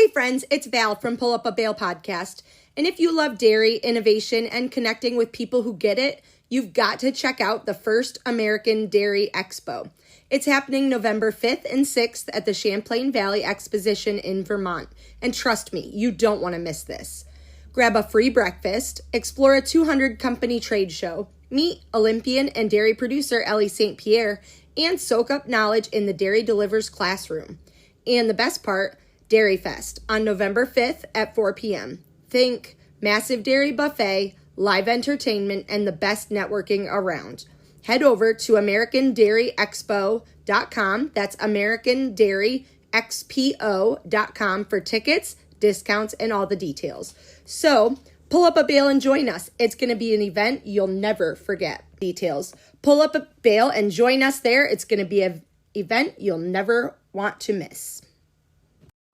Hey friends, it's Val from Pull Up a Bale podcast. And if you love dairy, innovation, and connecting with people who get it, you've got to check out the first American Dairy XPO. It's happening November 5th and 6th at the Champlain Valley Exposition in Vermont. And trust me, you don't want to miss this. Grab a free breakfast, explore a 200 company trade show, meet Olympian and dairy producer Elle St. Pierre, and soak up knowledge in the Dairy Delivers classroom. And the best part, Dairy Fest on November 5th at 4 p.m. Think massive dairy buffet, live entertainment, and the best networking around. Head over to AmericanDairyExpo.com. That's AmericanDairyXPO.com for tickets, discounts, and all the details. So pull up a bale and join us. It's going to be an event you'll never forget. Details. Pull up a bale and join us there. It's going to be an event you'll never want to miss.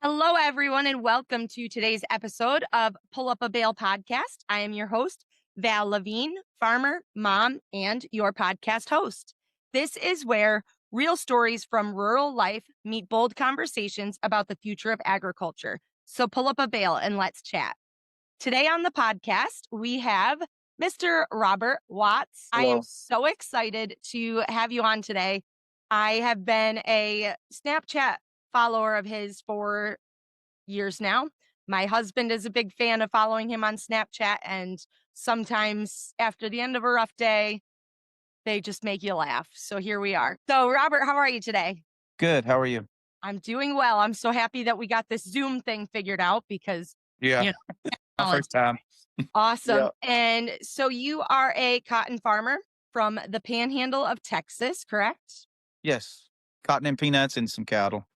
Hello, everyone, and welcome to today's episode of Pull Up a Bale podcast. I am your host, Val Lavigne, farmer, mom, and your podcast host. This is where real stories from rural life meet bold conversations about the future of agriculture. So pull up a bale and let's chat. Today on the podcast, we have Mr. Robert Watts. Hello. I am so excited to have you on today. I have been a Snapchat follower of his for years now. My husband is a big fan of following him on Snapchat, and sometimes after the end of a rough day, they just make you laugh. So here we are. So Robert, how are you today? Good. How are you? I'm doing well. I'm so happy that we got this Zoom thing figured out because Yeah. My first time. Awesome. Yeah. And so you are a cotton farmer from the Panhandle of Texas, correct? Yes. Cotton and peanuts and some cattle.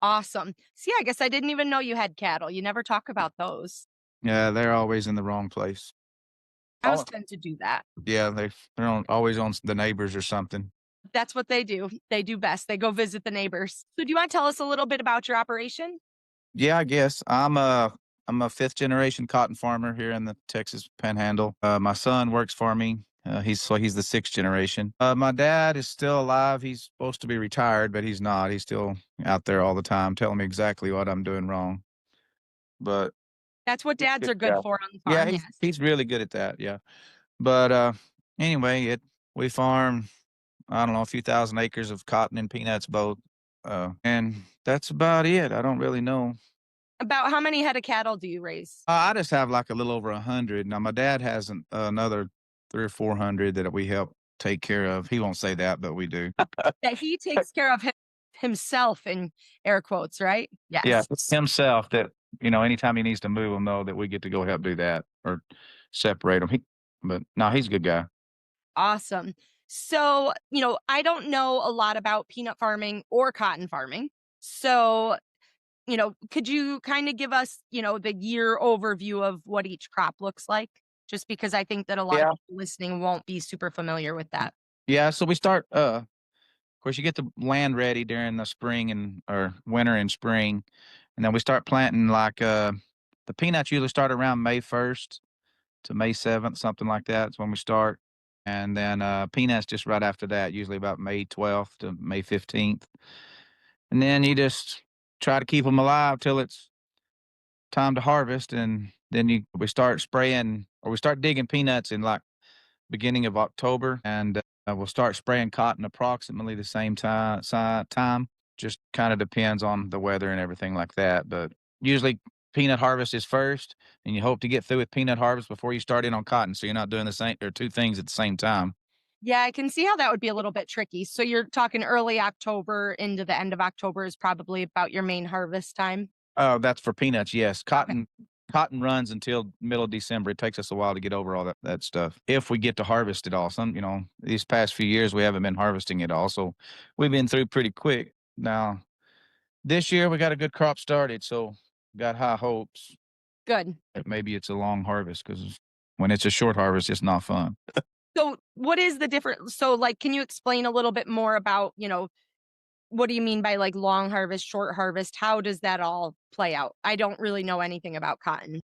Awesome. See, I guess I didn't even know you had cattle. You never talk about those. Yeah, they're always in the wrong place. Cows tend to do that. Yeah, they're always on the neighbors or something. That's what they do. They do best. They go visit the neighbors. So do you want to tell us a little bit about your operation? Yeah, I guess I'm a fifth generation cotton farmer here in the Texas Panhandle. My son works for me. He's the sixth generation. My dad is still alive. He's supposed to be retired, but he's not. He's still out there all the time telling me exactly what I'm doing wrong. But That's what dads are good for on the farm. yeah, he's really good at that. Yeah. But anyway, we farm, I don't know, a few thousand acres of cotton and peanuts both. And that's about it. I don't really know. About how many head of cattle do you raise? I just have like a little over 100. Now, my dad has another 300 or 400 that we help take care of. He won't say that, but we do. That he takes care of himself in air quotes, right? Yes. Yeah, it's himself that, anytime he needs to move them, though, that we get to go help do that or separate them. But no, he's a good guy. Awesome. So, I don't know a lot about peanut farming or cotton farming. So, could you kind of give us, the year overview of what each crop looks like? Just because I think that a lot of people listening won't be super familiar with that. Yeah, so we start, of course, you get the land ready during the spring or winter and spring. And then we start planting the peanuts usually start around May 1st to May 7th, something like that. That's when we start. And then peanuts just right after that, usually about May 12th to May 15th. And then you just try to keep them alive till it's time to harvest. And then we start spraying, or we start digging peanuts in like beginning of October. And we'll start spraying cotton approximately the same time. Just kind of depends on the weather and everything like that. But usually peanut harvest is first, and you hope to get through with peanut harvest before you start in on cotton. So you're not doing the same or two things at the same time. Yeah, I can see how that would be a little bit tricky. So you're talking early October into the end of October is probably about your main harvest time. Oh, that's for peanuts. Yes. Cotton runs until middle of December. It takes us a while to get over all that stuff. If we get to harvest it all, these past few years, we haven't been harvesting it all. So we've been through pretty quick. Now, this year we got a good crop started. So got high hopes. Good. Maybe it's a long harvest because when it's a short harvest, it's not fun. So what is the difference? So can you explain a little bit more about, what do you mean by long harvest, short harvest? How does that all play out? I don't really know anything about cotton.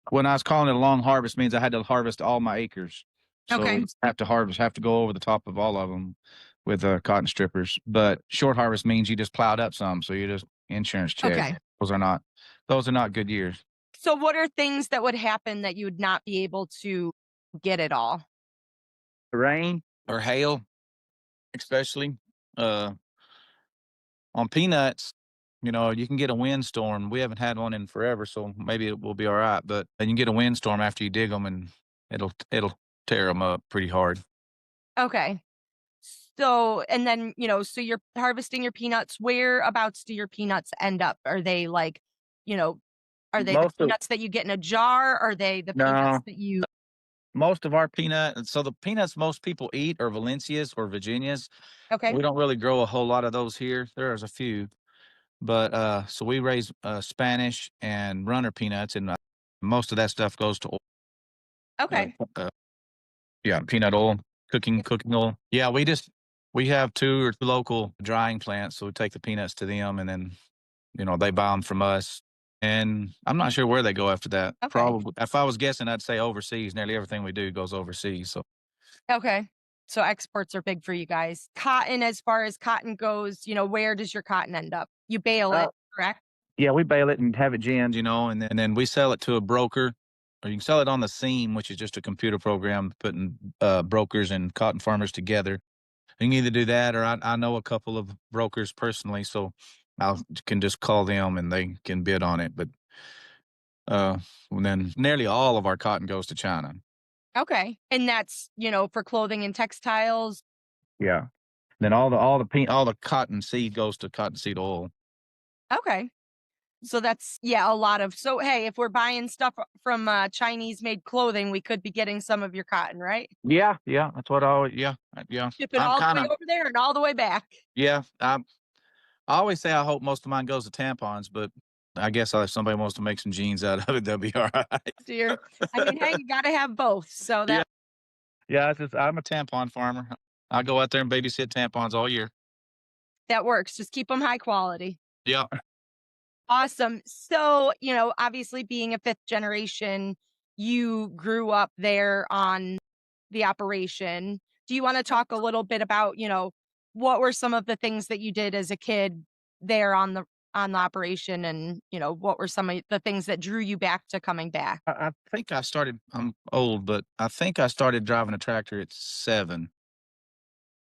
When I was calling it a long harvest means I had to harvest all my acres. So Okay. have to go over the top of all of them with cotton strippers. But short harvest means you just plowed up some. So you just insurance check. Okay. Those are not Those are not good years. So what are things that would happen that you would not be able to get it all? Rain or hail, especially. Uh, on peanuts, you can get a windstorm. We haven't had one in forever, so maybe it will be all right. But you can get a windstorm after you dig them, and it'll tear them up pretty hard. Okay. So, and then, so you're harvesting your peanuts. Whereabouts do your peanuts end up? Are they like, you know, are they the Most of peanuts that you get in a jar? Are they the peanuts No, that you most of our peanut. So the peanuts most people eat are Valencias or Virginias. Okay. We don't really grow a whole lot of those here. There's a few, but so we raise Spanish and runner peanuts, and most of that stuff goes to Okay. yeah, peanut oil, cooking oil. Yeah, we have two or three local drying plants, so we take the peanuts to them, and then they buy them from us. And I'm not sure where they go after that. Okay. Probably, if I was guessing, I'd say overseas. Nearly everything we do goes overseas. So Okay. So exports are big for you guys. Cotton, as far as cotton goes, where does your cotton end up? You bale Uh, it, correct? yeah, we bale it and have it ginned, and then we sell it to a broker, or you can sell it on the seam, which is just a computer program putting brokers and cotton farmers together. You can either do that, or I know a couple of brokers personally, so I can just call them and they can bid on it. But uh, and then nearly all of our cotton goes to China. Okay. And that's, for clothing and textiles. Yeah. Then all the cotton seed goes to cottonseed oil. Okay. So that's, yeah, a lot of. So, hey, if we're buying stuff from Chinese made clothing, we could be getting some of your cotton, right? Yeah, yeah, that's what I always. Yeah, yeah. Ship it I'm all the kind way of. over there and all the way back. Yeah. I always say I hope most of mine goes to tampons, but I guess if somebody wants to make some jeans out of it, they'll be all right. Dear. I mean, hey, you got to have both. So Yeah. that Yeah, I'm a tampon farmer. I go out there and babysit tampons all year. that works. Just keep them high quality. Yeah. Awesome. So, obviously being a fifth generation, you grew up there on the operation. Do you want to talk a little bit about, what were some of the things that you did as a kid there on the operation, and, what were some of the things that drew you back to coming back? I think I started. I'm old, but I think I started driving a tractor at 7,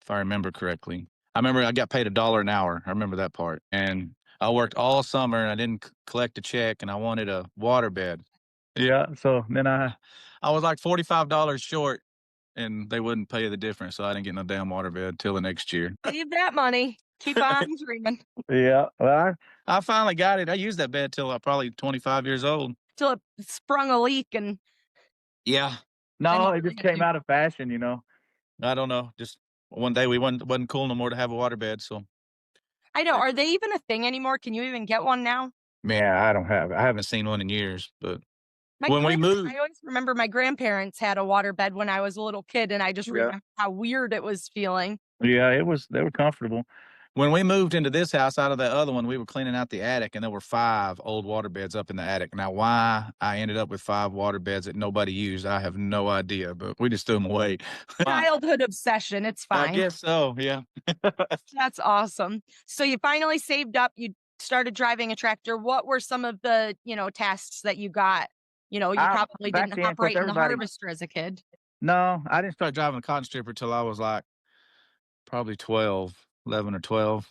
if I remember correctly. I remember I got paid $1 an hour. I remember that part, and I worked all summer and I didn't collect a check, and I wanted a waterbed. Yeah, so then I was like $45 short, and they wouldn't pay the difference, so I didn't get no damn waterbed till the next year. Save that money. Keep on dreaming Yeah, well, I finally got it. I used that bed till I probably 25 years old. till it sprung a leak, and Yeah. then you No, it really just had to came do. out of fashion. I don't know. Just one day we wasn't cool no more to have a waterbed. So I know. Are they even a thing anymore? Can you even get one now? man, I haven't seen one in years. But My when we grand moved, I always remember my grandparents had a waterbed when I was a little kid, and I just yeah, remember how weird it was feeling. yeah, they were comfortable. When we moved into this house out of that other one, we were cleaning out the attic, and there were 5 old water beds up in the attic. Now, why I ended up with 5 water beds that nobody used, I have no idea, but we just threw them away. Childhood obsession, it's I fine. guess so, yeah. That's awesome. So you finally saved up, you started driving a tractor. What were some of the, tasks that you got? You probably Back didn't then, of hop course, right in the everybody. harvester as a kid. No, I didn't start driving a cotton stripper till I was like probably 12, 11 or 12.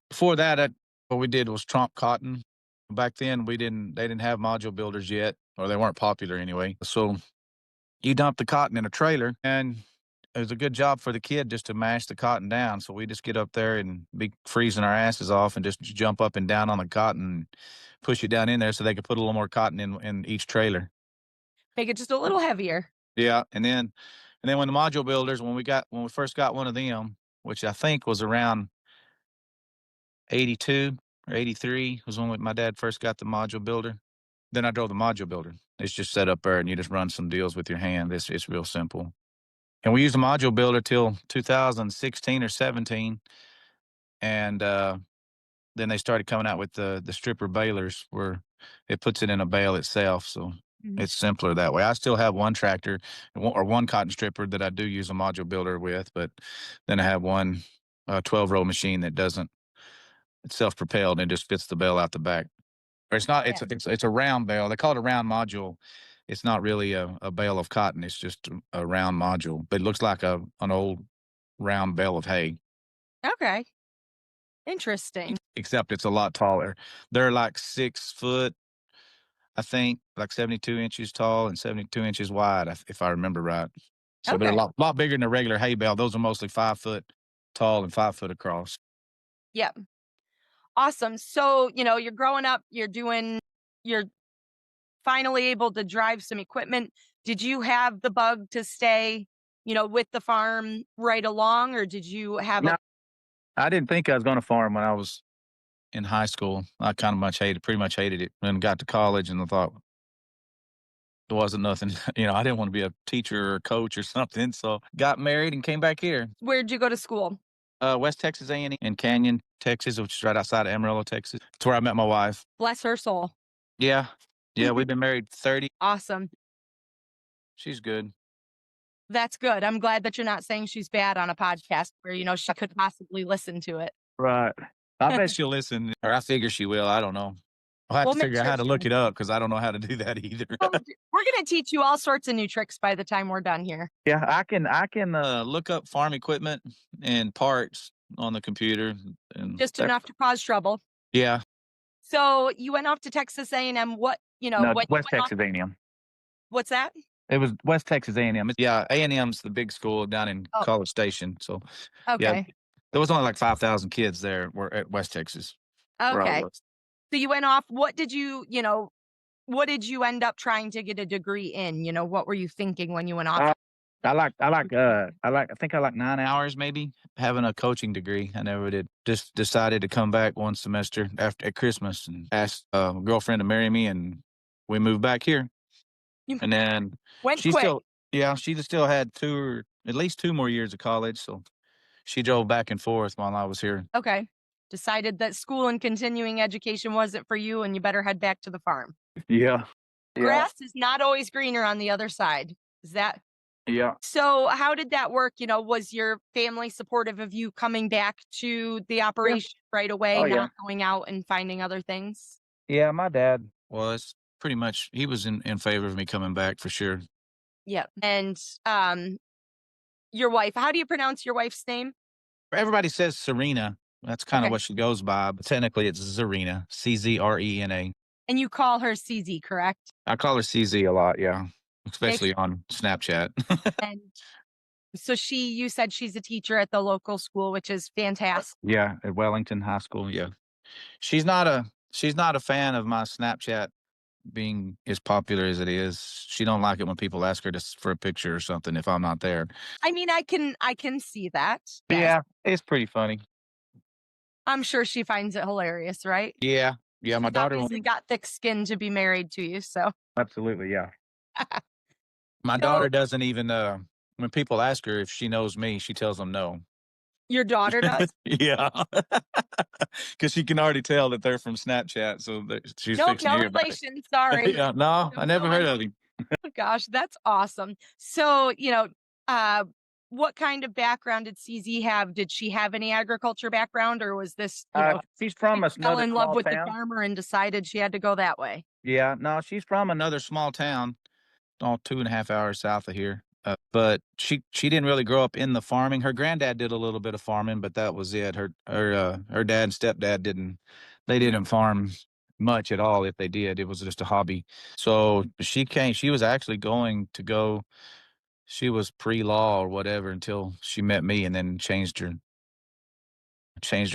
Before that, what we did was tromp cotton. Back then, they didn't have module builders yet, or they weren't popular anyway. So you dump the cotton in a trailer, and it was a good job for the kid just to mash the cotton down. So we just get up there and be freezing our asses off and just jump up and down on the cotton, push it down in there so they could put a little more cotton in each trailer. Make it just a little heavier. Yeah, and then when the module builders, when we first got one of them, which I think was around 82 or 83 was when my dad first got the module builder. Then I drove the module builder. It's just set up there and you just run some deals with your hand. It's real simple. And we used the module builder till 2016 or 17. And then they started coming out with the stripper balers where it puts it in a bale itself. So Mhm. it's simpler that way. I still have one tractor or one cotton stripper that I do use a module builder with, but then I have one 12-row machine that doesn't. It's self-propelled and just spits the bale out the back. Or it's not. Yeah. It's a round bale. They call it a round module. It's not really a bale of cotton. It's just a round module, but it looks like an old round bale of hay. Okay. Interesting. Except it's a lot taller. They're like 6 foot, I think, like 72 inches tall and 72 inches wide, if I remember right. So they're a Okay. lot bigger than a regular hay bale. Those are mostly 5 foot tall and 5 foot across. Yep. Awesome. So, you're growing up, you're finally able to drive some equipment. Did you have the bug to stay, with the farm right along, or did you have No, I didn't think I was going to farm when I was in high school. I pretty much hated it, and got to college and I thought it wasn't nothing. I didn't want to be a teacher or coach or something. So got married and came back here. Where'd you go to school? West Texas A&E in Canyon, Texas, which is right outside of Amarillo, Texas. It's where I met my wife. Bless her soul. Yeah. Yeah, we've been married 30. Awesome. She's good. That's good. I'm glad that you're not saying she's bad on a podcast where, she could possibly listen to it. Right. I bet she'll listen, or I figure she will. I don't know. I'll have We'll to make figure out sure how to she look it listens. up because I don't know how to do that either. We're going to teach you all sorts of new tricks by the time we're done here. Yeah, I can look up farm equipment and parts on the computer, and Just enough to cause trouble. yeah. So you went off to Texas A&M. What, No, when you West went off, Texas A&M. what's that? It was West Texas A&M. Yeah, A&M's the big school down in Oh, College Station. So yeah, okay. there was only like 5,000 kids there. Were at West Texas where I Okay. was. So you went off. What did you end up trying to get a degree in? What were you thinking when you went off? I think I like 9 hours maybe having a coaching degree. I never did. Just decided to come back one semester at Christmas and asked a girlfriend to marry me, and we moved back here. You And then went she quick. still, yeah, she still had at least 2 more years of college. So she drove back and forth while I was here. Okay. Decided that school and continuing education wasn't for you and you better head back to the farm. Yeah. Yeah. Grass is not always greener on the other side. Is that Yeah. so? How did that work? Was your family supportive of you coming back to the operation right away, Oh, yeah. not going out and finding other things? Yeah. My dad was pretty much, he was in favor of me coming back for sure. Yeah. And your wife, how do you pronounce your wife's name? Everybody says Serena. That's kind of Okay. what she goes by, but technically it's Zarina, CZRENA. And you call her CZ, correct? I call her CZ a lot, yeah, especially on Snapchat. And so you said she's a teacher at the local school, which is fantastic. Yeah, at Wellington High School, yeah. She's not a fan of my Snapchat being as popular as it is. She don't like it when people ask her for a picture or something if I'm not there. I mean, I can see that. Yes. Yeah, it's pretty funny. I'm sure she finds it hilarious, right? Yeah, yeah, my She's daughter obviously got thick skin to be married to you, so. absolutely, yeah. My So daughter doesn't even when people ask her if she knows me, she tells them no. your daughter does? Yeah, because she can already tell that they're from Snapchat, so she's Nope, fixing to no hear about it. relation, sorry. Yeah, no, I never heard of him. Gosh, that's awesome. So, what kind of background did CZ have? Did she have any agriculture background, or was this, She's from she fell another in love small with the town. farmer and decided she had to go that way? Yeah, no, she's from another small town, 2.5 hours south of here. But she didn't really grow up in the farming. Her granddad did a little bit of farming, but that was it. Her dad and stepdad didn't farm much at all. If they did, it was just a hobby. So she was actually going to go. She was pre-law or whatever until she met me, and then changed her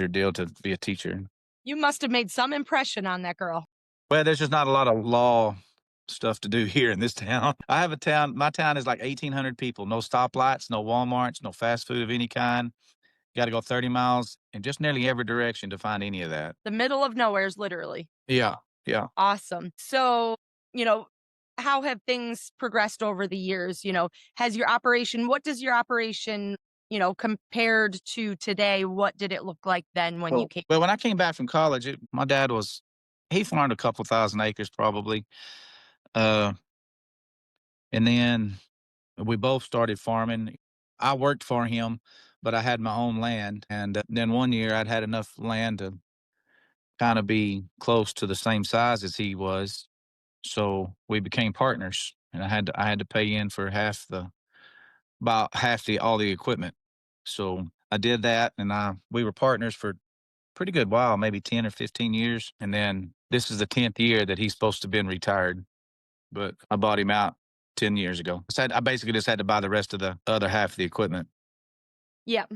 deal to be a teacher. You must have made some impression on that girl. Well, there's just not a lot of law stuff to do here in this town. I have a town. My town is like 1,800 people. No stoplights, no Walmarts, no fast food of any kind. You got to go 30 miles in just nearly every direction to find any of that. The middle of nowhere's literally. Yeah, yeah. Awesome. So, how have things progressed over the years? What does your operation, compared to today, what did it look like then when you came? Well, when I came back from college, my dad he farmed a couple thousand acres probably. And then we both started farming. I worked for him, but I had my own land. And then one year I'd had enough land kind of be close to the same size as he was. So we became partners, and I had to pay in for about half the all the equipment. So I did that, and we were partners for pretty good while, maybe 10 or 15 years, and then this is the 10th year that he's supposed to have been retired, but I bought him out 10 years ago. So I basically just had to buy the rest of the other half of the equipment. Yep.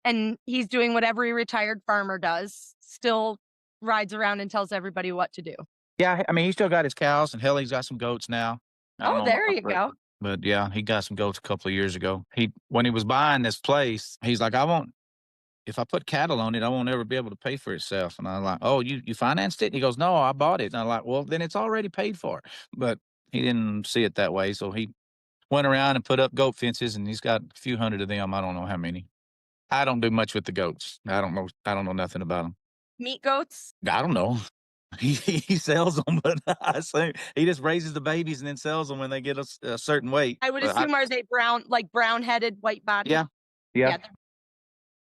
And he's doing what every retired farmer does, still rides around and tells everybody what to do. Yeah, I mean, he still got his cows, and hell, he's got some goats now. I don't Oh, know there about you but go. but yeah, he got some goats a couple of years ago. When he was buying this place, he's like, "I won't if I put cattle on it, I won't ever be able to pay for itself." And I'm like, "Oh, you financed it?" And he goes, "No, I bought it." And I'm like, "Well, then it's already paid for." But he didn't see it that way, so he went around and put up goat fences, and he's got a few hundred of them. I don't know how many. I don't do much with the goats. I don't know nothing about them. Meat goats? I don't know. He sells them, but I say he just raises the babies and then sells them when they get a certain weight. I would But assume, are they brown, like brown-headed, white-bodied? yeah, yeah,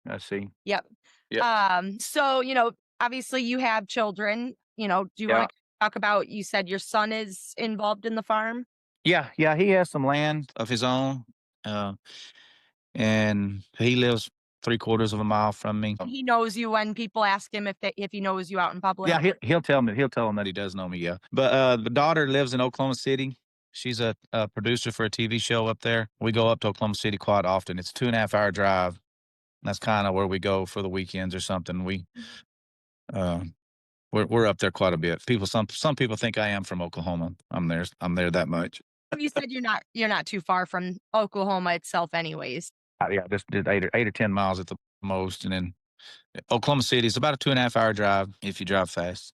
Yeah. I see. Yep. Yep. So, obviously you have children, do you Yeah. want to talk about, you said your son is involved in the farm? Yeah, yeah, he has some land of his own, uh, and he lives 3/4 of a mile from me. He knows you when people ask him if he knows you out in public? Yeah, he'll tell him that he does know me, yeah. But, the daughter lives in Oklahoma City. She's a producer for a TV show up there. We go up to Oklahoma City quite often. It's a 2.5 hour drive. That's kinda where we go for the weekends or something. Uh, we're up there quite a bit. Some people think I am from Oklahoma. I'm there that much. You said you're not too far from Oklahoma itself anyways. Yeah, just did 8 or 10 miles at the most, and then Oklahoma City is about a 2.5 hour drive if you drive fast.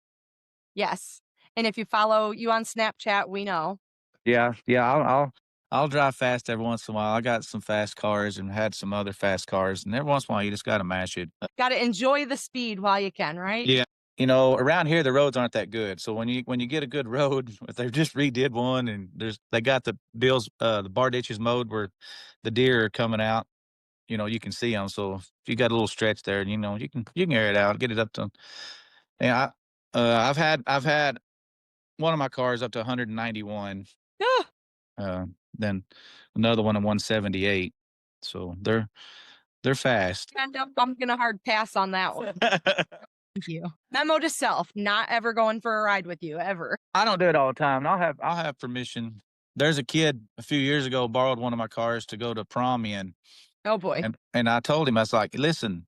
Yes. And if you follow you on Snapchat, we know. Yeah, yeah, I'll drive fast every once in a while. I got some fast cars and had some other fast cars, and every once in a while you just gotta mash it. Gotta enjoy the speed while you can, right? Yeah. Around here the roads aren't that good. So when you get a good road, if they just redid one and they got the bar ditches mowed where the deer are coming out, you can see them. So if you got a little stretch there, you can air it out, get it up to. Yeah, I've had one of my cars up to 191. Ah, Then another one at 178. So they're fast. I'm gonna hard pass on that one. Thank you. Memo to self, not ever going for a ride with you, ever. I don't do it all the time. And I'll have permission. There's a kid a few years ago borrowed one of my cars to go to prom in, Oh boy. and I told him, I was like, "Listen,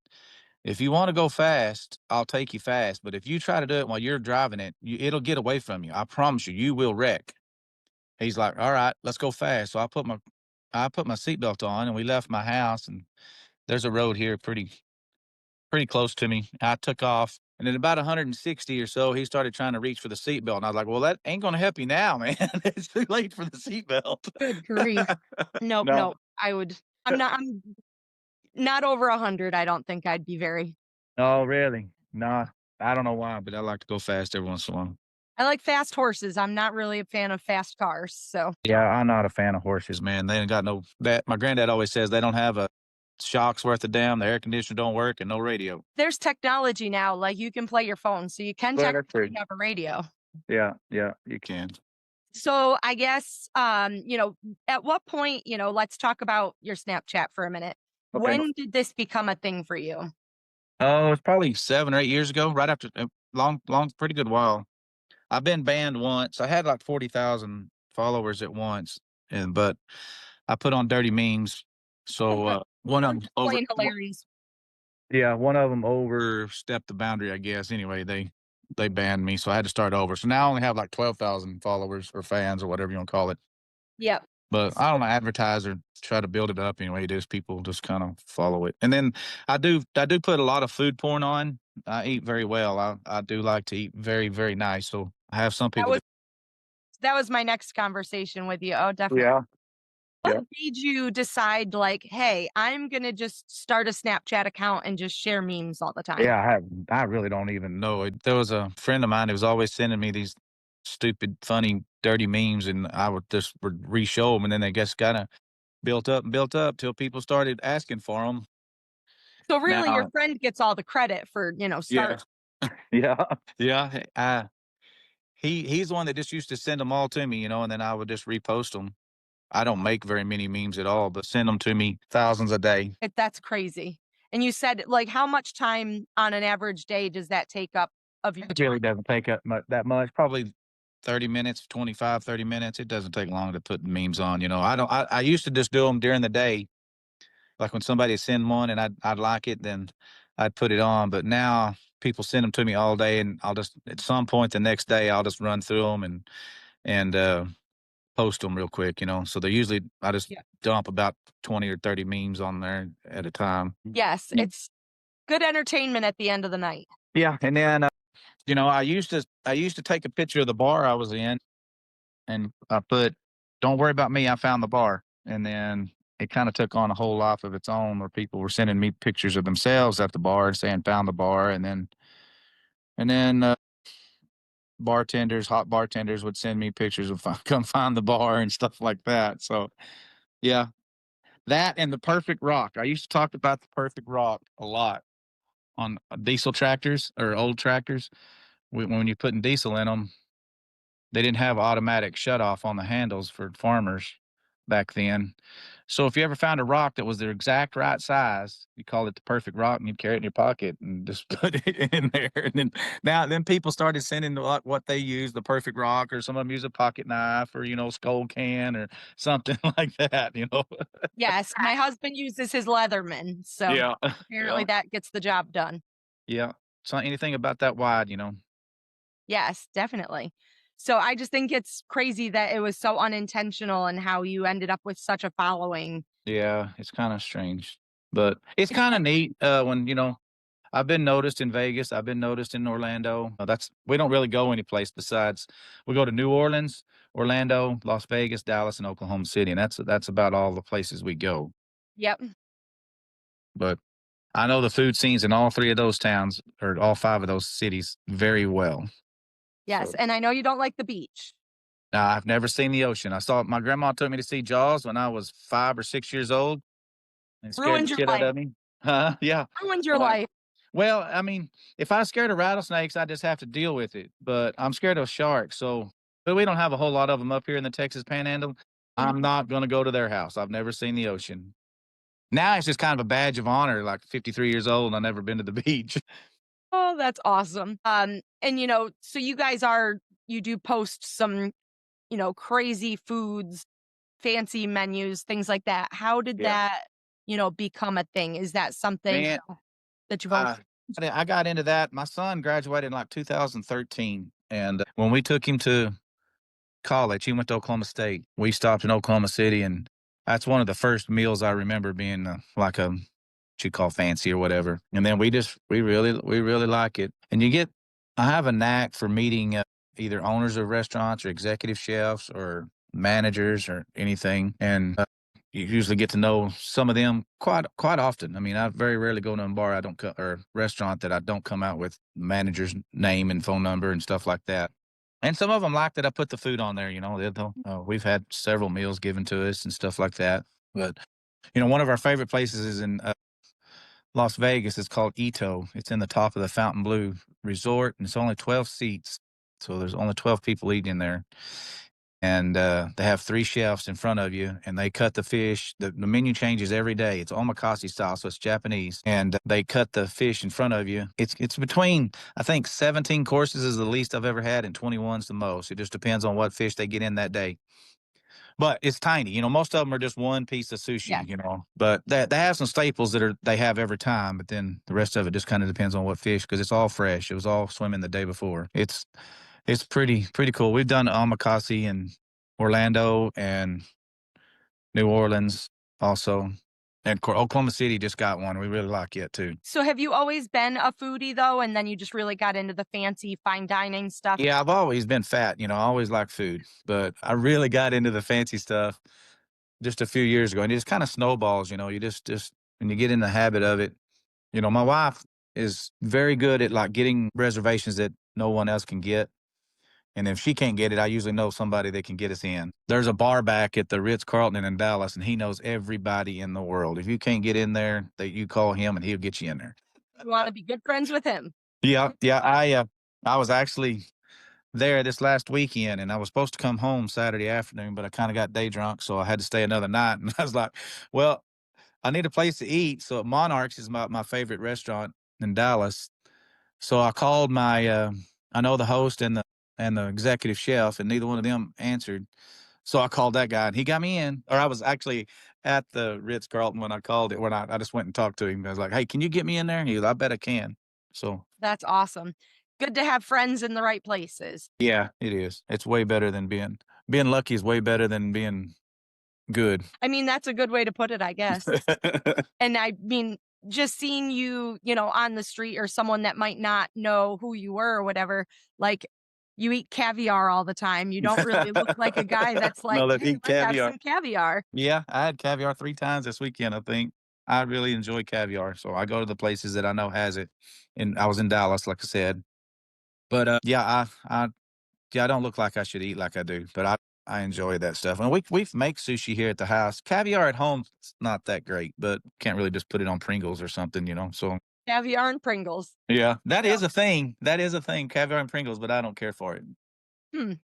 if you want to go fast, I'll take you fast. But if you try to do it while you're driving it, it'll get away from you. I promise you, you will wreck." He's like, "All right, let's go fast." So I put my seatbelt on, and we left my house, and there's a road here pretty close to me. I took off, and at about 160 or so, he started trying to reach for the seatbelt, and I was like, "Well, that ain't gonna help you now, man. It's too late for the seatbelt." Good grief. Nope, No. nope. I'm not over 100. I don't think I'd be very. Oh, really? No, I don't know why, but I like to go fast every once in a while. I like fast horses. I'm not really a fan of fast cars. So Yeah, I'm not a fan of horses, man. They ain't got no that my granddad always says they don't have a shock's worth of damn, the air conditioner don't work, and no radio. there's technology now, like you can play your phone, so you can Well, that's true. technically have a radio. Yeah, yeah, you can. So I guess, at what point, let's talk about your Snapchat for a minute. Okay. When did this become a thing for you? Oh, it's probably 7 or 8 years ago, right after long, pretty good while. I've been banned once. I had like 40,000 followers at once, but I put on dirty memes. So one of them Plain hilarious. yeah, one of them overstepped the boundary, I guess. Anyway, they banned me, so I had to start over. So now I only have like 12,000 followers or fans or whatever you want to call it. Yep. But I don't know, advertise or try to build it up anyway. Just people just kind of follow it. And then I do put a lot of food porn on. I eat very well. I do like to eat very, very nice. So I have some That people was that was my next conversation with you. Oh, definitely. yeah. What made you decide, like, hey, I'm gonna just start a Snapchat account and just share memes all the time? Yeah, I really don't even know it. There was a friend of mine who was always sending me these stupid, funny, dirty memes, and I would re-show them, and then they just kinda built up till people started asking for them. So really, your Now friend gets all the credit for, yeah. start. Yeah. Yeah. He's the one that just used to send them all to me, and then I would just repost them. I don't make very many memes at all, but send them to me thousands a day. That's crazy. And you said, like, how much time on an average day does that take up of your It really doesn't take up that much. Probably 30 minutes, 25, 30 minutes. It doesn't take long to put memes on. I don't. I used to just do them during the day, like when somebody send one and I'd like it, then I'd put it on. But now people send them to me all day, and I'll just at some point the next day I'll just run through them and post them real quick. So they're usually I just Yeah. dump about 20 or 30 memes on there at a time. Yes, Yeah. it's good entertainment at the end of the night. Yeah, and then I used to take a picture of the bar I was in, and I put, "Don't worry about me, I found the bar." And then it kinda took on a whole life of its own where people were sending me pictures of themselves at the bar and saying, "Found the bar," and then hot bartenders would send me pictures of come find the bar and stuff like that. So, yeah, that and the perfect rock. I used to talk about the perfect rock a lot on diesel tractors or old tractors. When you're putting diesel in them. They didn't have automatic shut off on the handles for farmers back then. So if you ever found a rock that was the exact right size, you call it the perfect rock, and you'd carry it in your pocket and just put it in there. And then people started sending what they use, the perfect rock, or some of them use a pocket knife or skull can or something like that. Yes, my husband uses his Leatherman, so Yeah. apparently Yeah. that gets the job done. Yeah. So anything about that wide. Yes, definitely. So I just think it's crazy that it was so unintentional and how you ended up with such a following. Yeah, it's kind of strange, but it's kind of neat when I've been noticed in Vegas. I've been noticed in Orlando. That's we don't really go anyplace besides we go to New Orleans, Orlando, Las Vegas, Dallas, and Oklahoma City, and that's about all the places we go. Yep. But I know the food scenes in all three of those towns or all five of those cities very well. Yes, So and I know you don't like the beach. I've never seen the ocean. I saw my grandma took me to see Jaws when I was 5 or 6 years old, and it scared the Ruined your shit out life. of me. Huh? Yeah. Ruined your When I life. Well, I mean, if I was scared of rattlesnakes, I just have to deal with it. But I'm scared of sharks, but we don't have a whole lot of them up here in the Texas Panhandle. I'm not going to go to their house. I've never seen the ocean. Now it's just kind of a badge of honor. Like 53 years old, and I've never been to the beach. Oh, that's awesome. And so you do post some, crazy foods, fancy menus, things like that. How did Yeah, that, become a thing? Is that something man. that you've always Uh, I got into that. My son graduated in like 2013, and when we took him to college. He went to Oklahoma State. We stopped in Oklahoma City, and that's one of the first meals I remember being like a what you call fancy or whatever. And then we really like it. And I have a knack for meeting either owners of restaurants or executive chefs or managers or anything, and you usually get to know some of them quite often. I mean, I very rarely go to a bar or restaurant that I don't come out with manager's name and phone number and stuff like that. And some of them like that I put the food on there. We've had several meals given to us and stuff like that. But one of our favorite places is in Las Vegas. It's called Ito. It's in the top of the Fontainebleau Resort, and it's only 12 seats. So there's only 12 people eating there. And they have three chefs in front of you, and they cut the fish. The menu changes every day. It's omakase style, so it's Japanese. And they cut the fish in front of you. It's between, I think, 17 courses is the least I've ever had, and 21's the most. It just depends on what fish they get in that day. But it's tiny. Most of them are just one piece of Yes. sushi. But they have some staples they have every time, but then the rest of it just kind of depends on what fish, because it's all fresh. It was all swimming the day before. It's pretty cool. We've done omakase in Orlando and New Orleans also. And Oklahoma City just got one. We really like it too. So have you always been a foodie though, and then you just really got into the fancy fine dining stuff? Yeah, I've always been fat. I always liked food, but I really got into the fancy stuff just a few years ago, and it just kind of snowballs. You just when you get in the habit of it. My wife is very good at like getting reservations that no one else can get. And if she can't get it, I usually know somebody that can get us in. There's a bar back at the Ritz-Carlton in Dallas, and he knows everybody in the world. If you can't get in there, you call him and he'll get you in there. You want to be good friends with him. Yeah, yeah. I was actually there this last weekend, and I was supposed to come home Saturday afternoon, but I kind of got day drunk, so I had to stay another night. And I was like, well, I need a place to eat. So Monarchs is my favorite restaurant in Dallas. So I called I know the host and the executive chef, and neither one of them answered. So I called that guy, and he got me in. Or I was actually at the Ritz Carlton when I called it. When I just went and talked to him, I was like, "Hey, can you get me in there?" And he goes, "I bet I can." So That's awesome. Good to have friends in the right places. yeah, it is. It's way better than being lucky is way better than being good. I mean, that's a good way to put it, I guess. And I mean, just seeing you, on the street or someone that might not know who you were or whatever, like you eat caviar all the time. You don't really look like a guy that's like, No, let's hey, eat let's have caviar. some caviar. Yeah, I had caviar 3 times this weekend, I think. I really enjoy caviar, so I go to the places that I know has it, and I was in Dallas, like I said. But, yeah, I don't look like I should eat like I do, but I enjoy that stuff, and we make sushi here at the house. Caviar at home, it's not that great, but can't really just put it on Pringles or something, so Caviar and Pringles. yeah, that So, is a thing. That is a thing, caviar and Pringles, but I don't care for it.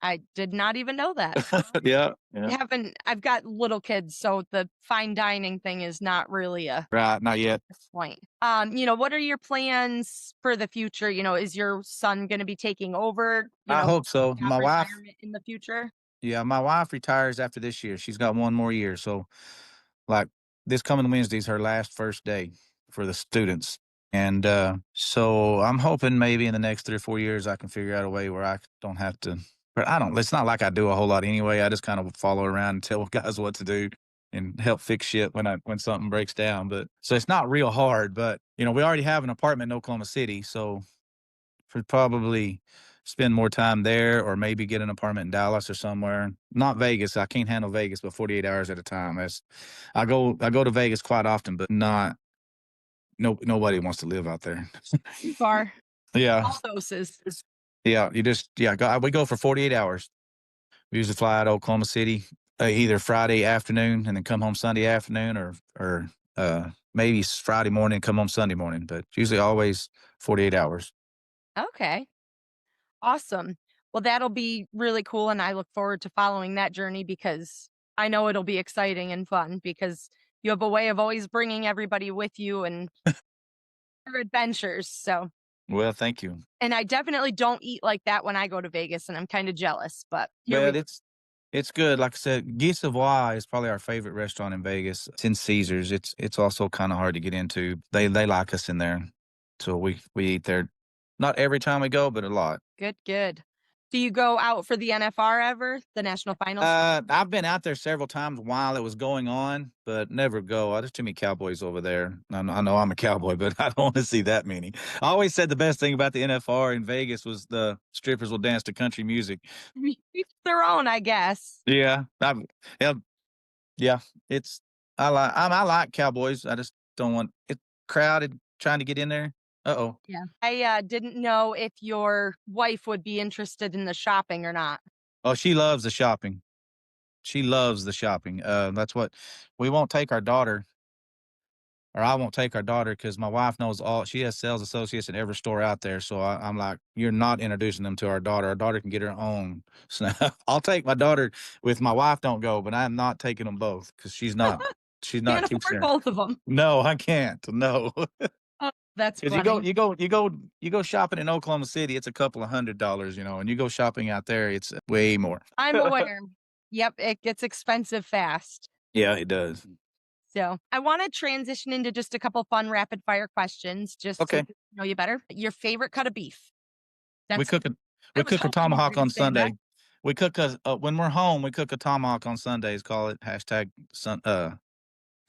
I did not even know that. Yeah, yeah. I've got little kids, so the fine dining thing is not really a Right, not yet. point. What are your plans for the future? Is your son going to be taking over, I hope so. have retirement in the future? Yeah, my wife retires after this year. She's got one more year. So, like, this coming Wednesday's her last first day for the students. And so I'm hoping maybe in the next 3 or 4 years I can figure out a way where I don't have to. But I don't. It's not like I do a whole lot anyway. I just kind of follow around and tell guys what to do and help fix shit when something breaks down. But so it's not real hard. But we already have an apartment in Oklahoma City, so for probably spend more time there or maybe get an apartment in Dallas or somewhere. Not Vegas. I can't handle Vegas, but 48 hours at a time. I go to Vegas quite often, but not no nobody wants to live out there. Too far. Yeah. All doses. Yeah, we go for 48 hours. We usually fly out of Oklahoma City either Friday afternoon and then come home Sunday afternoon or maybe Friday morning and come home Sunday morning, but usually always 48 hours. Okay. Awesome. Well, that'll be really cool. And I look forward to following that journey because I know it'll be exciting and fun because you have a way of always bringing everybody with you and your adventures. So, Well, thank you. and I definitely don't eat like that when I go to Vegas and I'm kind of jealous, but here we Well, it's good. Like I said, Guy Savoy is probably our favorite restaurant in Vegas. It's in Caesars. It's also kind of hard to get into. They like us in there, so we eat there. Not every time we go, but a lot. good, good. Do you go out for the NFR ever? The national finals? I've been out there several times while it was going on, but never go. There's too many cowboys over there. I know I'm a cowboy, but I don't want to see that many. I always said the best thing about the NFR in Vegas was the strippers will dance to country music. Each their own, I guess. Yeah, yeah, yeah. It's I like cowboys. I just don't want it crowded trying to get in there. Uh-oh. Yeah. I didn't know if your wife would be interested in the shopping or not. Oh, she loves the shopping. She loves the shopping. That's what we won't take our daughter, or I won't take our daughter because my wife knows all. She has sales associates in every store out there. So I'm like, you're not introducing them to our daughter. Our daughter can get her own. So I'll take my daughter with my wife. Don't go, but I'm not taking them both because she's not. She's not Can't teaching afford her. both of them. No, I can't. No. Oh, that's Because funny. you go shopping in Oklahoma City, it's a couple of $100s, and you go shopping out there, it's way more. I'm aware. Yep, it gets expensive fast. Yeah, it does. So I want to transition into just a couple fun rapid fire questions just to Okay. know you better. Your favorite cut of beef? We That's cook a I we was cook a hoping you were tomahawk gonna on say that. Sunday. We cook a when we're home, we cook a tomahawk on Sundays. Call it hashtag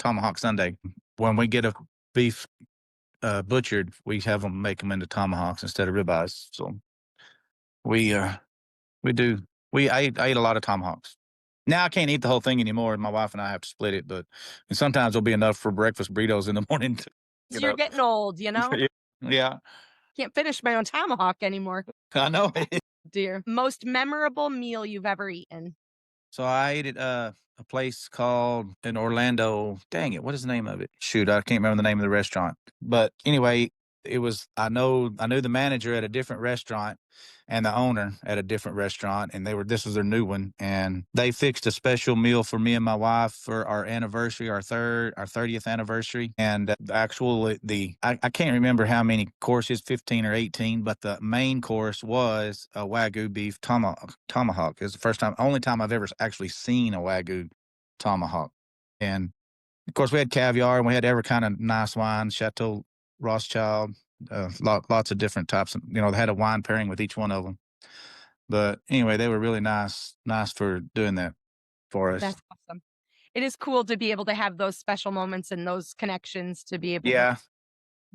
Tomahawk Sunday. When we get a beef butchered, we have them make them into tomahawks instead of ribeyes. So we we do I eat a lot of tomahawks. Now I can't eat the whole thing anymore. My wife and I have to split it, but and sometimes it'll be enough for breakfast burritos in the morning. You You're know. getting old, Yeah, Can't finish my own tomahawk anymore. I know. Dear. Most memorable meal you've ever eaten? So I ate at a place called in Orlando. Dang it, what is the name of it? Shoot, I can't remember the name of the restaurant. But anyway, It was I knew the manager at a different restaurant and the owner at a different restaurant, and this was their new one, and they fixed a special meal for me and my wife for our anniversary, our 30th anniversary. And I can't remember how many courses, 15 or 18, but the main course was a Wagyu beef tomahawk. It was the only time I've ever actually seen a Wagyu tomahawk. And of course, we had caviar and we had every kind of nice wine, Chateau Rothschild, lots of different types. They had a wine pairing with each one of them. But anyway, they were really nice for doing that for us. That's awesome. It is cool to be able to have those special moments and those connections to be able to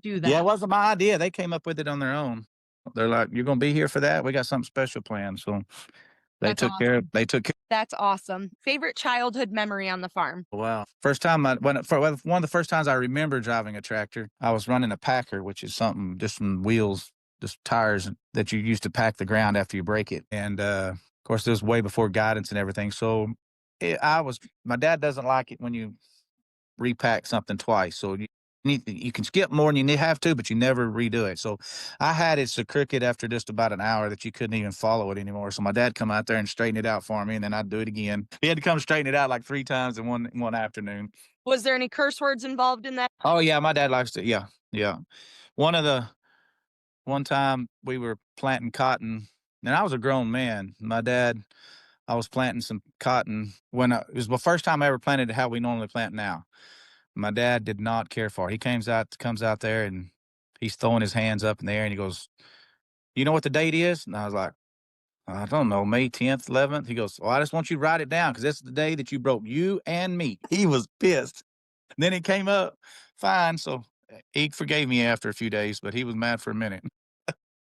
do that. Yeah, it wasn't my idea. They came up with it on their own. They're like, "You're going to be here for that? We got something special planned." So they That's took care of. They took care. That's awesome. Favorite childhood memory on the farm? Wow. First time one of the first times I remember driving a tractor, I was running a packer, which is something just some wheels, just tires that you use to pack the ground after you break it. And of course, this was way before guidance and everything. So my dad doesn't like it when you repack something twice. So you can skip more than you have to, but you never redo it. So I had it so crooked after just about an hour that you couldn't even follow it anymore. So my dad come out there and straighten it out for me, and then I'd do it again. He had to come straighten it out like 3 times in one afternoon. Was there any curse words involved in that? Oh yeah, my dad likes to. Yeah, yeah. One time we were planting cotton, and I was a grown man. I was planting some cotton it was the first time I ever planted how we normally plant now. My dad did not care for it. He comes out there and he's throwing his hands up in the air and he goes, "You know what the date is?" And I was like, "I don't know, May 10th, 11th." He goes, "Well, I just want you to write it down because this is the day that you broke you and me." He was pissed. And then he came up fine. So he forgave me after a few days, but he was mad for a minute.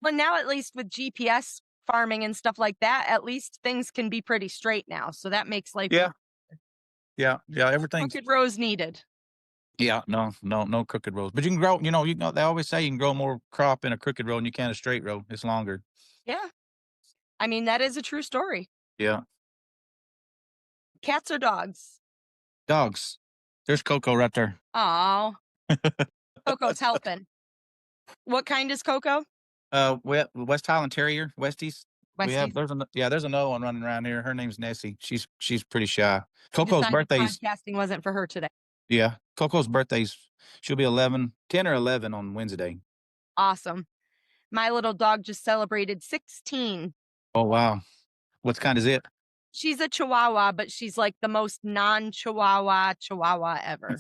Well, now at least with GPS farming and stuff like that, at least things can be pretty straight now. So that makes life. Yeah. Yeah. Yeah. Everything's crooked rows needed. Yeah, no crooked rows. But you can grow, they always say you can grow more crop in a crooked row than you can a straight row. It's longer. Yeah. I mean, that is a true story. Yeah. Cats or dogs? Dogs. There's Coco right there. Oh, Coco's helping. What kind is Coco? West Highland Terrier, Westies. Westies. There's another one running around here. Her name's Nessie. She's pretty shy. She Coco's decided birthday's podcasting wasn't for her today. Yeah. Coco's birthday's she'll be 10 or 11 on Wednesday. Awesome. My little dog just celebrated 16. Oh wow. What kind is it? She's a Chihuahua, but she's like the most non-Chihuahua ever.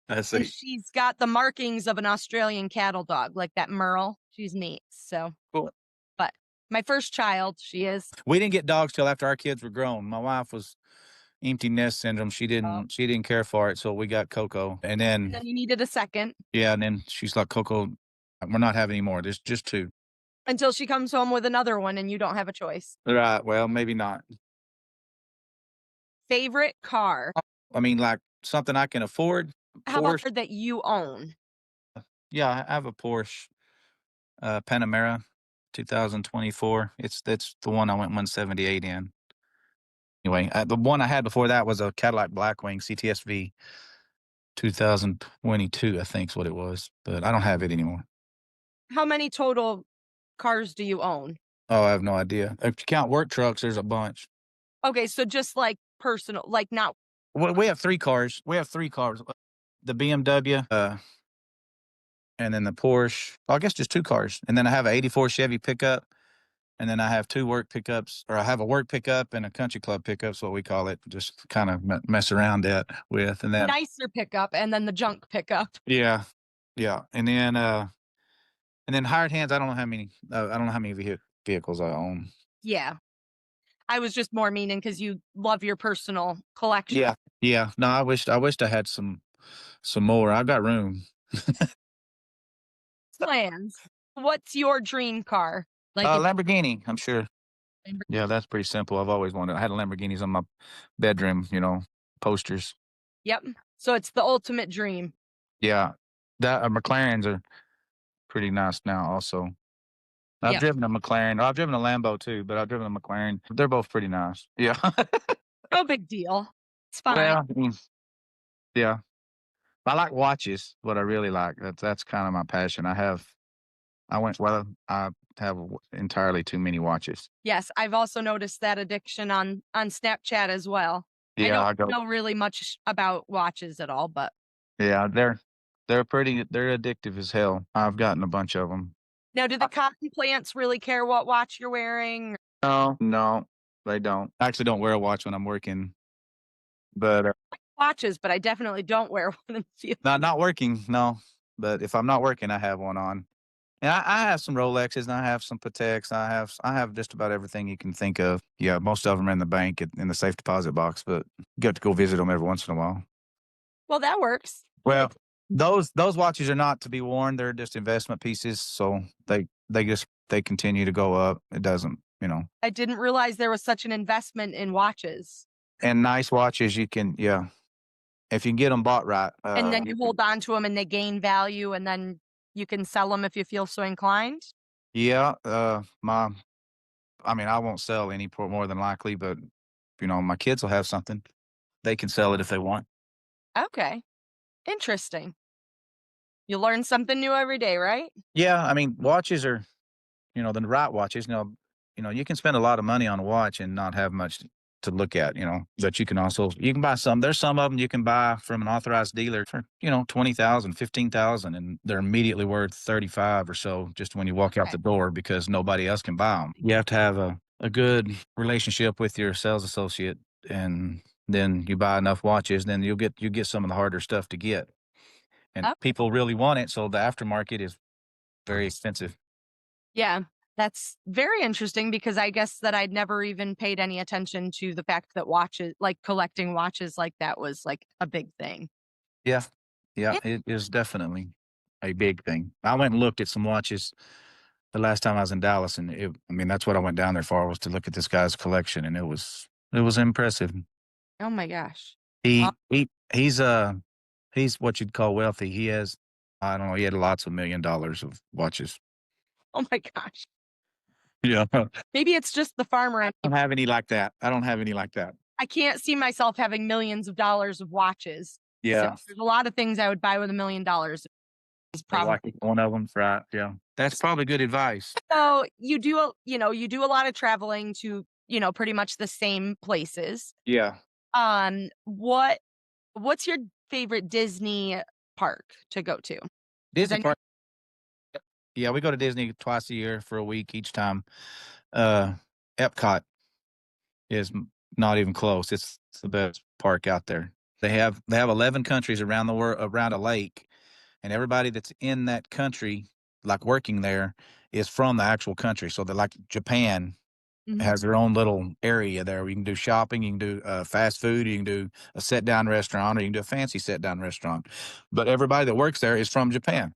I see. And she's got the markings of an Australian cattle dog, like that Merle. She's neat. So Cool. But my first child, she is. We didn't get dogs till after our kids were grown. My wife was empty nest syndrome. She didn't care for it, so we got Coco. And then you needed a second. Yeah, and then she's like, "Coco, we're not having any more. There's just 2." Until she comes home with another one and you don't have a choice. Right. Well, maybe not. Favorite car? I mean, like something I can afford. How about that you own? Yeah, I have a Porsche Panamera 2024. That's the one I went 178 in. Anyway, the one I had before that was a Cadillac Blackwing CTSV 2022, I think is what it was. But I don't have it anymore. How many total cars do you own? Oh, I have no idea. If you count work trucks, there's a bunch. Okay, so just like personal, like not. Well, we have 3 cars. The BMW, and then the Porsche. I guess just 2 cars. And then I have an 84 Chevy pickup. And then I have 2 work pickups, or I have a work pickup and a country club pickup, is what we call it. Just kind of mess around with. And then nicer pickup and then the junk pickup. Yeah. Yeah. And then hired hands, I don't know how many vehicles I own. Yeah. I was just more meaning because you love your personal collection. Yeah. Yeah. No, I wished I had some more. I've got room. Plans. What's your dream car? Like Lamborghini, I'm sure. Yeah, that's pretty simple. I've always wanted. I had Lamborghinis on my bedroom, posters. Yep. So it's the ultimate dream. Yeah. That McLarens are pretty nice now also. I've driven a McLaren. I've driven a Lambo too, but I've driven a McLaren. They're both pretty nice. Yeah. No big deal. It's fine. Well, yeah. I like watches. What I really like. That's kind of my passion. I have entirely too many watches. Yes, I've also noticed that addiction on Snapchat as well. I Yeah, don't I go. know really much about watches at all, but Yeah, they're addictive as hell. I've gotten a bunch of them. now do the cotton plants really care what watch you're wearing? No, no, they don't. I actually don't wear a watch when I'm working, but Watches, but I definitely don't wear one in the field. not working. No, but if I'm not working, I have one on. And I have some Rolexes and I have some Pateks. I have just about everything you can think of. Yeah, most of them are in the bank in the safe deposit box, but you get to go visit them every once in a while. Well, that works. Well, those watches are not to be worn. They're just investment pieces, so they continue to go up. It doesn't, I didn't realize there was such an investment in watches. And nice watches, you can, yeah, if you can get them bought right. And then you hold on to them and they gain value and then you can sell them if you feel so inclined? Yeah, I mean, I won't sell any more than likely, but my kids will have something. They can sell it if they want. Okay. Interesting. You learn something new every day, right? Yeah, I mean, watches are, the right watches. You can spend a lot of money on a watch and not have much to look at. But you can buy some. There's some of them you can buy from an authorized dealer for 20,000, 15,000, and they're immediately worth 35 or so just when you walk out the door because nobody else can buy them. You have to have a good relationship with your sales associate, and then you buy enough watches, then you get some of the harder stuff to get. And people really want it, so the aftermarket is very expensive. Yeah, that's very interesting because I guess that I'd never even paid any attention to the fact that watches, like collecting watches like that was like a big thing. Yeah. Yeah, Yeah. it is definitely a big thing. I went and looked at some watches the last time I was in Dallas, and I mean, that's what I went down there for, was to look at this guy's collection, and it was impressive. Oh my gosh. He Uh, he he's what you'd call wealthy. I don't know, he had lots of $1 million of watches. oh my gosh. Yeah. I Maybe it's just the farmer. don't have any like that. I don't have any like that. I can't see myself having millions of dollars of watches. So Yeah. there's a lot of things I would buy with $1 million. Is probably Like one of them, right? Yeah. That's probably good advice. so you do a lot of traveling to, pretty much the same places. Yeah. Um, what what's your favorite Disney park to go to? 'Cause I Disney know park. Yeah, we go to Disney twice a year for a week each time. Uh, Epcot is not even close. It's the best park out there. They have 11 countries around the world, around a lake, and everybody that's in that country, like working there, is from the actual country. So they're like Japan Mhm. has their own little area there where you can do shopping, you can do fast food, you can do a sit down restaurant, or you can do a fancy sit down restaurant. But everybody that works there is from Japan,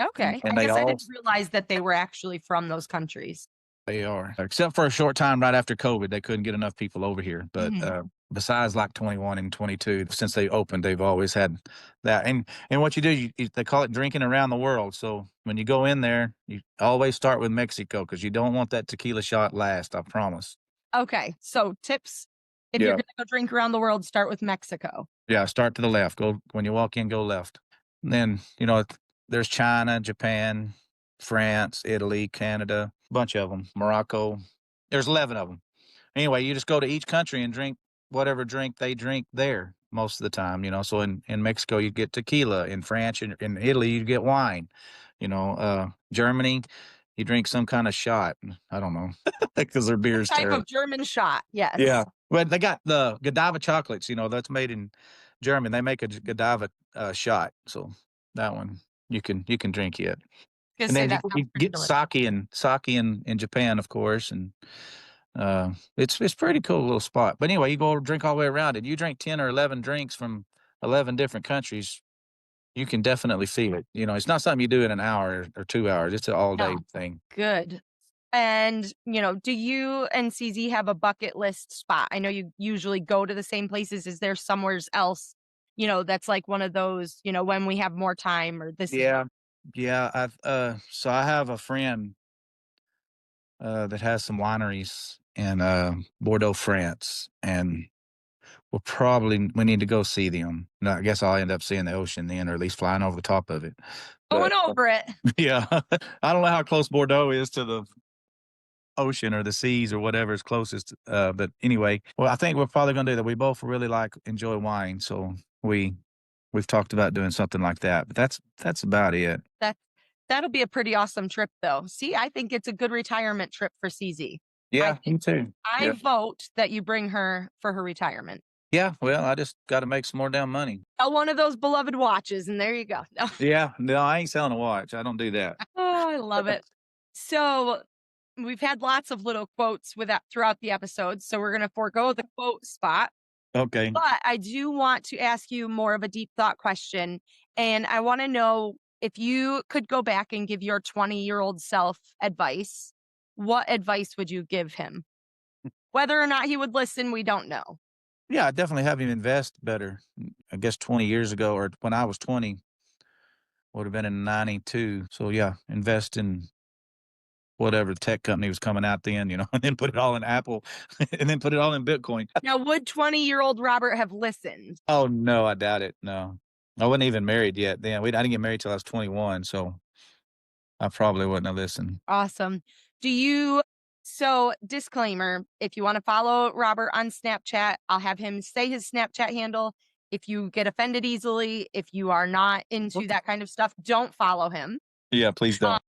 Okay. and I they guess I all didn't realize that they were actually from those countries. They are. Except for a short time right after COVID, they couldn't get enough people over here. But Mhm. besides like 21 and 22, since they opened, they've always had that. And what you do, they call it drinking around the world. So when you go in there, you always start with Mexico because you don't want that tequila shot last. I promise. Okay. So tips, if you're Yeah. gonna go drink around the world, start with Mexico. Yeah. Start to the left. Go when you walk in, go left. And then there's China, Japan, France, Italy, Canada, a bunch of them. Morocco. There's 11 of them. Anyway, you just go to each country and drink whatever drink they drink there most of the time. So in Mexico, you get tequila. In France and in Italy, you get wine. Germany, you drink some kind of shot. I don't know because their beer's Type terrible. of German shot. Yes. Yeah. Well, they got the Godiva chocolates, that's made in Germany. They make a Godiva shot. So that one you can drink it. Gonna And say then that you sounds pretty get delicious. sake in Japan, of course, and it's pretty cool little spot. But anyway, you go drink all the way around it. You drink 10 or 11 drinks from 11 different countries, you can definitely feel it. It's not something you do in an hour or 2 hours. It's an all day No. thing. Good. And, do you and CZ have a bucket list spot? I know you usually go to the same places. Is there somewhere else, that's like one of those, when we have more time or this is Yeah. Yeah. So I have a friend that has some wineries in Bordeaux, France, and we need to go see them. No, I guess I'll end up seeing the ocean then, or at least flying over the top of it. Going over it. Yeah. I don't know how close Bordeaux is to the ocean or the seas or whatever is closest. But anyway, well, I think we're probably going to do that. We both really enjoy wine. So we've talked about doing something like that, but that's about it. That'll be a pretty awesome trip though. See, I think it's a good retirement trip for CZ. Yeah, me too. I vote that you bring her for her retirement. Yeah, well, I just got to make some more damn money. Sell one of those beloved watches, and there you go. No. Yeah, no, I ain't selling a watch. I don't do that. Oh, I love it. So we've had lots of little quotes with that throughout the episode, so we're going to forego the quote spot. Okay. But I do want to ask you more of a deep thought question, and I want to know if you could go back and give your 20-year-old self advice, what advice would you give him? Whether or not he would listen, we don't know. Yeah, I definitely have him invest better. I guess 20 years ago, or when I was 20, would have been in 92. So yeah, invest in whatever tech company was coming out then, and then put it all in Apple and then put it all in Bitcoin. Now, would 20-year-old Robert have listened? Oh, no, I doubt it. No, I wasn't even married yet then. I didn't get married till I was 21. So I probably wouldn't have listened. Awesome. So disclaimer, if you want to follow Robert on Snapchat, I'll have him say his Snapchat handle. If you get offended easily, if you are not into that kind of stuff, don't follow him. Yeah, please don't.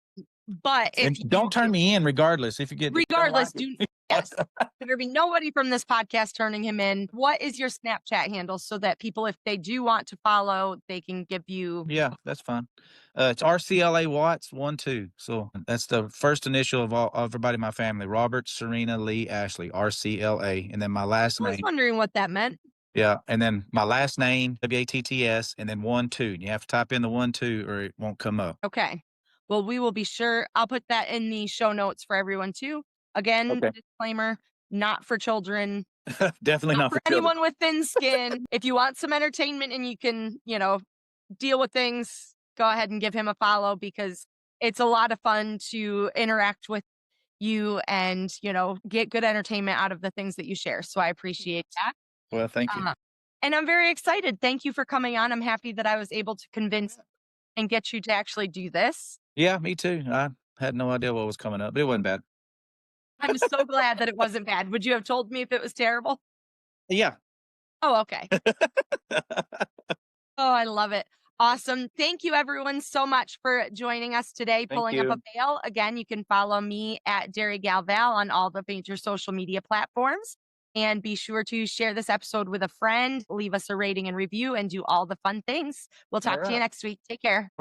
But don't turn me in regardless. If you get yes, there'll be nobody from this podcast turning him in. What is your Snapchat handle so that people, if they do want to follow, they can give you? Yeah, that's fine. It's RCLA Watts 12. So that's the first initial of everybody in my family: Robert, Serena, Lee, Ashley. RCLA, and then my last name. I was wondering what that meant. Yeah, and then my last name WATTS, and then 12. You have to type in the 12 or it won't come up. Okay. Well, we will be sure. I'll put that in the show notes for everyone too. Again, disclaimer, not for children. Definitely not for anyone with thin skin. If you want some entertainment and you can, deal with things, go ahead and give him a follow because it's a lot of fun to interact with you and, get good entertainment out of the things that you share. So I appreciate that. Well, thank you. And I'm very excited. Thank you for coming on. I'm happy that I was able to convince and get you to actually do this. Yeah, me too. I had no idea what was coming up, but it wasn't bad. I'm so glad that it wasn't bad. Would you have told me if it was terrible? Yeah. Oh, okay. Oh, I love it. Awesome. Thank you, everyone, so much for joining us today, pulling up a Bale. Again, you can follow me at Dairy Gal Val on all the major social media platforms. And be sure to share this episode with a friend, leave us a rating and review, and do all the fun things. We'll talk to you next week. Take care.